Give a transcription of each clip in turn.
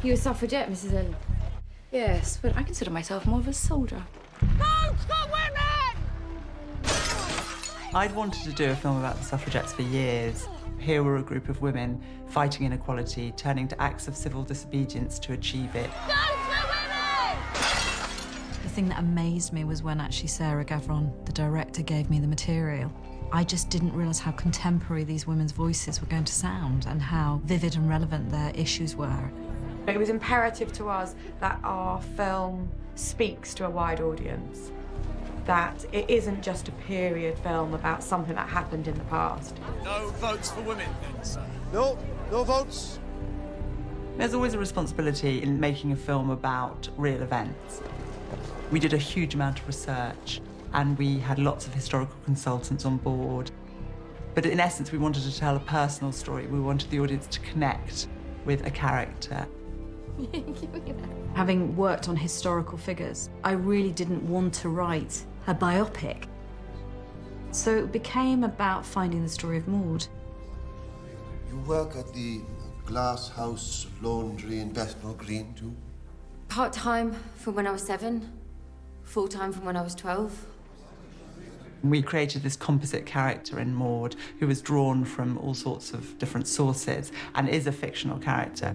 You a suffragette, Mrs. Ellen? Yes, but I consider myself more of a soldier. Vote for women! I'd wanted to do a film about the suffragettes for years. Here were a group of women fighting inequality, turning to acts of civil disobedience to achieve it. Vote for women! The thing that amazed me was when actually Sarah Gavron, the director, gave me the material. I just didn't realise how contemporary these women's voices were going to sound and how vivid and relevant their issues were. It was imperative to us that our film speaks to a wide audience, that it isn't just a period film about something that happened in the past. No votes for women, then, sir. No votes. There's always a responsibility in making a film about real events. We did a huge amount of research, and we had lots of historical consultants on board. But in essence, we wanted to tell a personal story. We wanted the audience to connect with a character. Having worked on historical figures, I really didn't want to write a biopic. So it became about finding the story of Maud. You work at the glass house laundry in Bethnal Green, too? Part-time from when I was 7, full-time from when I was 12. We created this composite character in Maud who was drawn from all sorts of different sources and is a fictional character.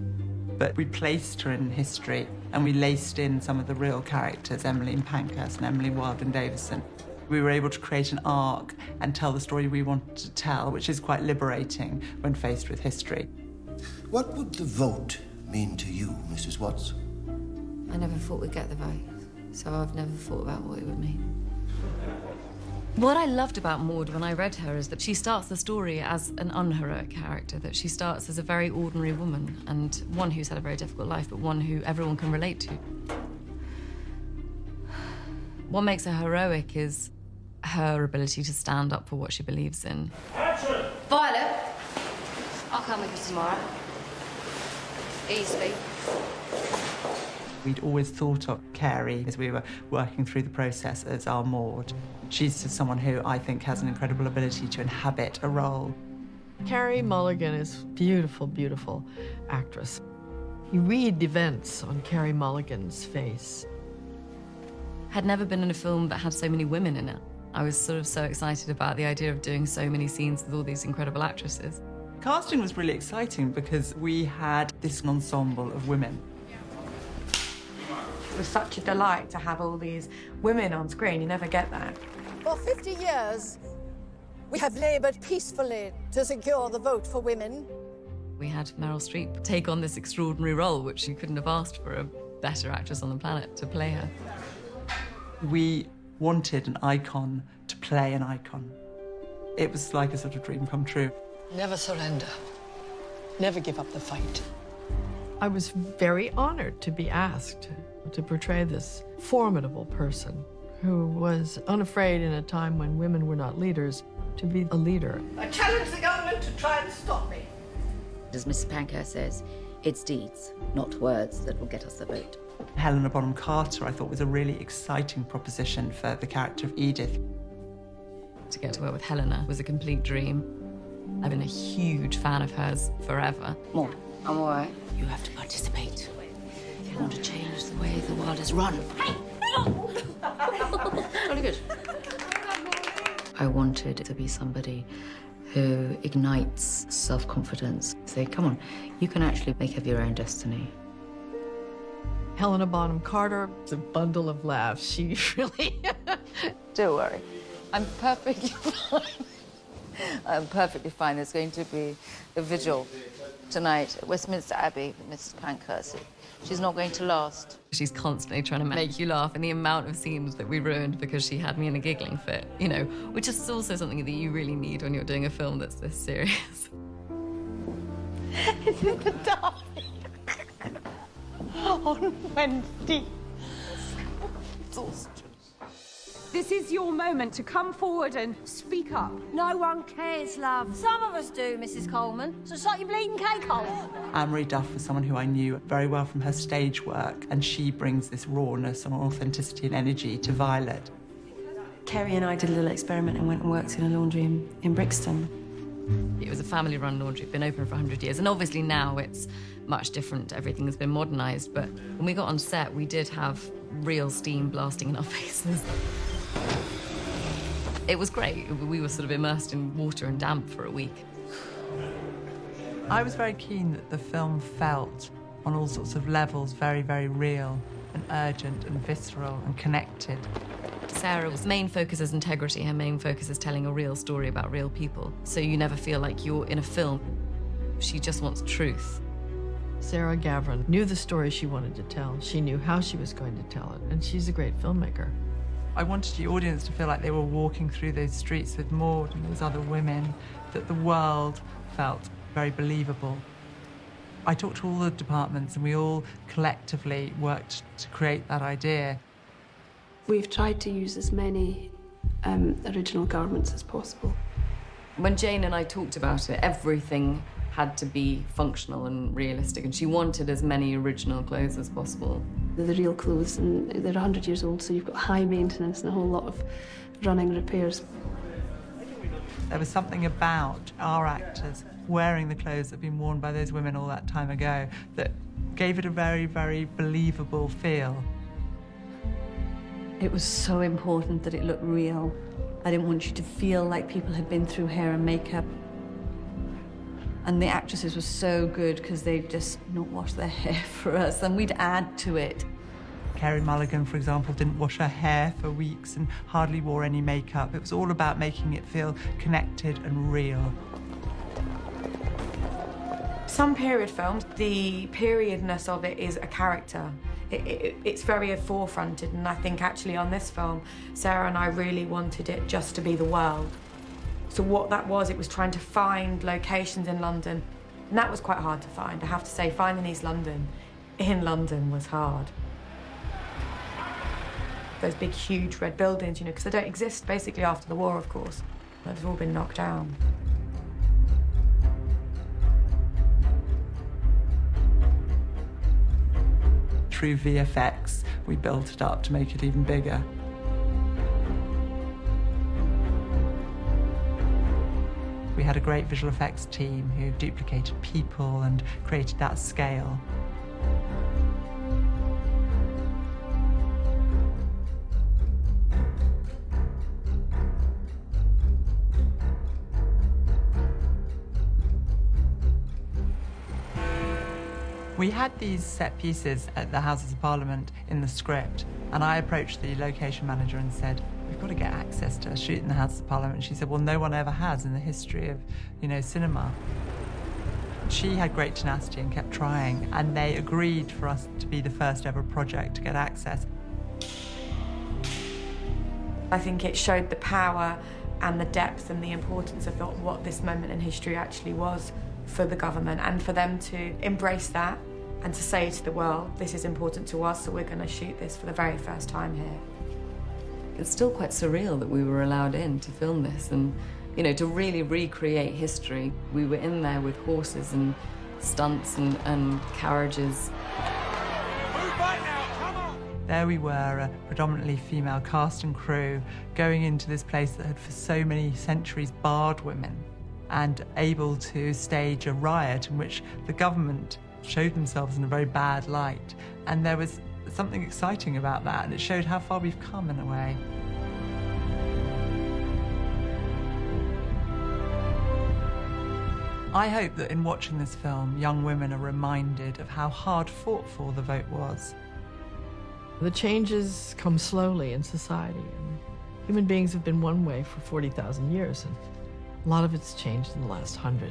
But we placed her in history and we laced in some of the real characters, Emmeline Pankhurst and Emily Wilding-Davison. We were able to create an arc and tell the story we wanted to tell, which is quite liberating when faced with history. What would the vote mean to you, Mrs. Watts? I never thought we'd get the vote, so I've never thought about what it would mean. What I loved about Maud when I read her is that she starts the story as an unheroic character, that she starts as a very ordinary woman, and one who's had a very difficult life, but one who everyone can relate to. What makes her heroic is her ability to stand up for what she believes in. Action! Violet, I'll come with you tomorrow. Easily. We'd always thought of Carey, as we were working through the process, as our Maud. She's just someone who I think has an incredible ability to inhabit a role. Carey Mulligan is a beautiful, beautiful actress. You read events on Carey Mulligan's face. Had never been in a film that had so many women in it. I was sort of so excited about the idea of doing so many scenes with all these incredible actresses. Casting was really exciting because we had this ensemble of women. It was such a delight to have all these women on screen. You never get that. For 50 years, we have laboured peacefully to secure the vote for women. We had Meryl Streep take on this extraordinary role, which you couldn't have asked for a better actress on the planet to play her. We wanted an icon to play an icon. It was like a sort of dream come true. Never surrender. Never give up the fight. I was very honored to be asked to portray this formidable person who was unafraid in a time when women were not leaders to be a leader. I challenge the government to try and stop me. As Mrs. Pankhurst says, it's deeds, not words, that will get us the vote. Helena Bonham Carter, I thought, was a really exciting proposition for the character of Edith. To get to work with Helena was a complete dream. I've been a huge fan of hers forever. Maud, I'm all right. You have to participate. If you want to change the way the world is run. Hey! Really good. I wanted to be somebody who ignites self-confidence. Say, come on, you can actually make up your own destiny. Helena Bonham Carter is a bundle of laughs. She really... Don't worry. I'm perfectly fine. I'm perfectly fine. There's going to be a vigil tonight at Westminster Abbey for Mrs. Pankhurst. She's not going to last. She's constantly trying to make you laugh, and the amount of scenes that we ruined because she had me in a giggling fit, you know, which is also something that you really need when you're doing a film that's this serious. It's in the dark. On Wednesday. This is your moment to come forward and speak up. No one cares, love. Some of us do, Mrs. Coleman. So suck your bleeding cake hole. Anne-Marie Duff was someone who I knew very well from her stage work, and she brings this rawness and authenticity and energy to Violet. Carey and I did a little experiment and went and worked in a laundry in Brixton. It was a family-run laundry, been open for 100 years, and obviously now it's much different. Everything has been modernised, but when we got on set, we did have real steam blasting in our faces. It was great. We were sort of immersed in water and damp for a week. I was very keen that the film felt, on all sorts of levels, very, very real and urgent and visceral and connected. Sarah's main focus is integrity. Her main focus is telling a real story about real people. So you never feel like you're in a film. She just wants truth. Sarah Gavron knew the story she wanted to tell. She knew how she was going to tell it, and she's a great filmmaker. I wanted the audience to feel like they were walking through those streets with Maud and those other women, that the world felt very believable. I talked to all the departments and we all collectively worked to create that idea. We've tried to use as many original garments as possible. When Jane and I talked about it, everything had to be functional and realistic, and she wanted as many original clothes as possible. They're the real clothes, and they're 100 years old, so you've got high maintenance and a whole lot of running repairs. There was something about our actors wearing the clothes that had been worn by those women all that time ago that gave it a very, very believable feel. It was so important that it looked real. I didn't want you to feel like people had been through hair and makeup. And the actresses were so good because they'd just not wash their hair for us, and we'd add to it. Carey Mulligan, for example, didn't wash her hair for weeks and hardly wore any makeup. It was all about making it feel connected and real. Some period films, the periodness of it is a character. It's very forefronted, and I think actually on this film, Sarah and I really wanted it just to be the world. So what that was, it was trying to find locations in London, and that was quite hard to find. I have to say, finding East London in London was hard. Those big, huge red buildings, you know, because they don't exist basically after the war, of course. They've all been knocked down. Through VFX, we built it up to make it even bigger. We had a great visual effects team who duplicated people and created that scale. We had these set pieces at the Houses of Parliament in the script, and I approached the location manager and said, we've got to get access to shoot in the Houses of Parliament. And she said, well, no one ever has in the history of, cinema. She had great tenacity and kept trying, and they agreed for us to be the first ever project to get access. I think it showed the power and the depth and the importance of what this moment in history actually was for the government, and for them to embrace that and to say to the world, this is important to us, so we're going to shoot this for the very first time here. It's still quite surreal that we were allowed in to film this and, to really recreate history. We were in there with horses and stunts and carriages. Move back now, come on! There we were, a predominantly female cast and crew, going into this place that had for so many centuries barred women, and able to stage a riot in which the government showed themselves in a very bad light. And there was something exciting about that, and it showed how far we've come in a way. I hope that in watching this film, young women are reminded of how hard fought for the vote was. The changes come slowly in society. And human beings have been one way for 40,000 years, and a lot of it's changed in the last 100.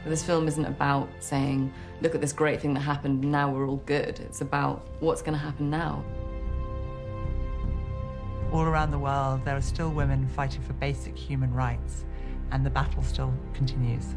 This film isn't about saying, look at this great thing that happened, now we're all good. It's about what's going to happen now. All around the world, there are still women fighting for basic human rights, and the battle still continues.